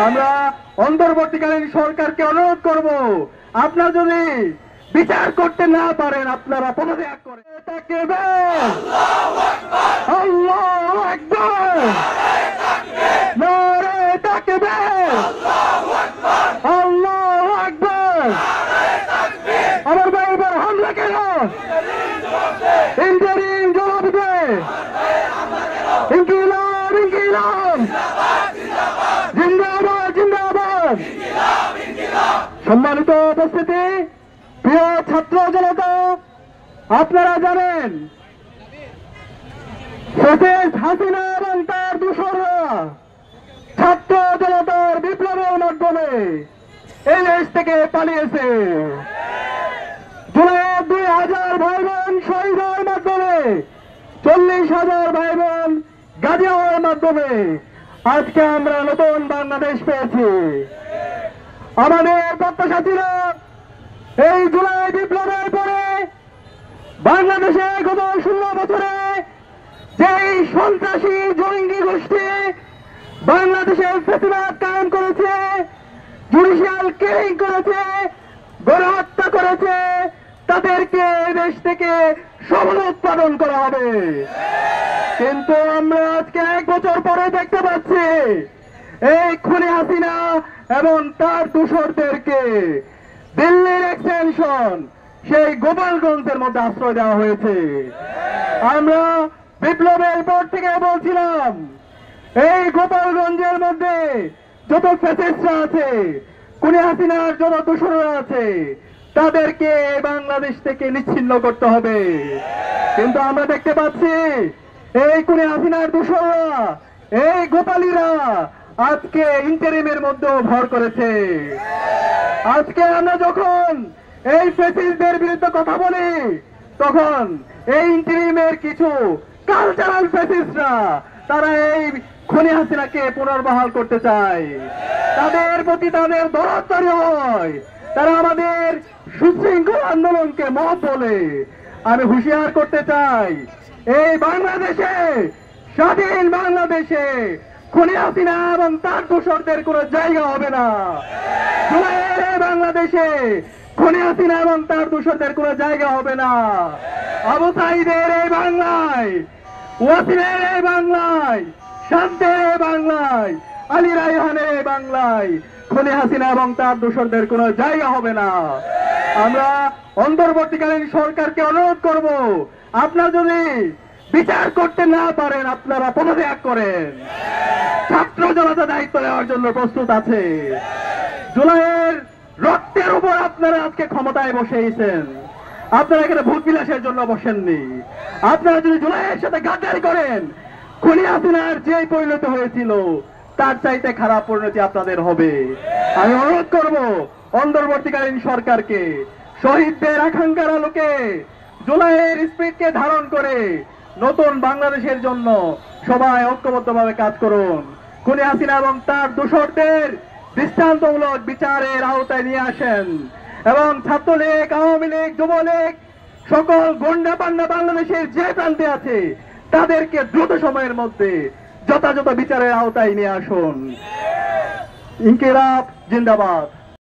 আমরা অন্তর্বর্তীকালীন সরকারকে অনুরোধ করব, আপনারা যদি বিচার করতে না পারেন আপনারা পদত্যাগ করেন। আল্লাহু আকবার, নারে তাকবীর, আল্লাহু আকবার। আমার ভাই এবার হামলা কেন? ইন্টারিম জবাব দে। ইনকিলাব ইনকিলাব, জিন্দাবাদ জিন্দাবাদ। সম্মানিত উপস্থিতি, প্রিয় ছাত্র জনতা, আপনারা জানেন শেখ হাসিনা এবং তার দূষররা ছাত্র জনতার বিপ্লবের মাধ্যমে এই দেশ থেকে পালিয়েছে। জুলাই 2000 ভাই বোন শহীদ হওয়ার মাধ্যমে, 40,000 ভাই বোন গাজী হওয়ার মাধ্যমে আজকে আমরা নতুন বাংলাদেশ পেয়েছি। আমাদের প্রত্যাশা ছিল এই জুলাই বিপ্লবের পরে বাংলাদেশে গত 16 বছরে যেই সন্ত্রাসী জঙ্গি গোষ্ঠী বাংলাদেশের ফ্যাসিবাদ কায়েম করেছে, জুডিশিয়াল কিলিং করেছে, গণহত্যা করেছে, তাদেরকে দেশ থেকে সমুৎপাদন করা হবে। কিন্তু আমরা আজকে 1 বছর পরে দেখতে পাচ্ছি এই খুনি হাসিনা এবং তার দূষরদেরকে দিল্লির এক্সটেনশন সেই গোপালগঞ্জের মধ্যে আশ্রয় দেওয়া হয়েছে। আমরা বিপ্লবের পর থেকে বলছিলাম এই গোপালগঞ্জের মধ্যে যত ফ্যাসিস্টরা আছে, খুনি হাসিনার যত দূষররা আছে, তাদেরকে বাংলাদেশ থেকে নিচ্ছিন্ন করতে হবে। কিন্তু আমরা দেখতে পাচ্ছি এই খুনি হাসিনার দূষররা, এই গোপালীরা আজকে ইন্টারিমের মধ্যেও ভর করেছে। আজকে আমরা যখন এই ফ্যাসিস্টদের বিরুদ্ধে কথা বলি, তখন এই ইন্টারিমের কিছু কালচারাল ফ্যাসিস্টরা তারা এই খুনি হাসিনাকে পুনর্বহাল করতে চায়। তাদের প্রতি তাদের দরদ তৈরি হয়, তারা আমাদের সুশৃঙ্খল আন্দোলনকে মত বলে। আমি হুঁশিয়ার করতে চাই, এই বাংলাদেশে, স্বাধীন বাংলাদেশে খুনি হাসিনা এবং তার দূষরদের কোনো জায়গা হবে না। জুলাইয়ের এই বাংলাদেশে খুনি হাসিনা এবং তার দূষরদের কোনো জায়গা হবে না। আবু সাঈদের এই বাংলায়, ওয়াসিমের এই বাংলায়, শান্তের এই বাংলায়, আলী রায়হানের এই বাংলায় খুনি হাসিনা এবং তার দূষরদের কোনো জায়গা হবে না। আমরা অন্তর্বর্তীকালীন সরকারকে অনুরোধ করব, আপনারা যদি বিচার করতে না পারেন আপনারা পদত্যাগ করেন। ছাত্র জনতা দায়িত্ব নেওয়ার জন্য প্রস্তুত আছে। জুলাইয়ের রক্তের উপর আপনারা আজকে ক্ষমতায় বসেছেন। আপনারা এখানে ভোট বিলাসের জন্য বসেননি। আপনারা যদি জুলাইয়ের সাথে গাদ্দারি করেন, খুনি হাসিনার যেই পরিণত হয়েছিল তার চাইতে খারাপ পরিণতি আপনাদের হবে। আমি অনুরোধ করব অন্তর্বর্তীকালীন সরকারকে, শহীদদের আকাঙ্ক্ষার আলোকে জুলাইয়ের স্পিরিটকে ধারণ করে নতুন বাংলাদেশের জন্য সবাই ঐক্যবদ্ধভাবে কাজ করুন। খুনি হাসিনা এবং তার দূষরদের দৃষ্টান্তমূলক বিচারের আওতায় নিয়ে আসেন এবং ছাত্রলীগ, আওয়ামী লীগ, যুবলীগ সকল গুন্ডা পান্ডা বাংলাদেশের যে প্রান্তে আছে তাদেরকে দ্রুত সময়ের মধ্যে যথাযথ বিচারের আওতায় নিয়ে আসুন। ইনকিলাব জিন্দাবাদ।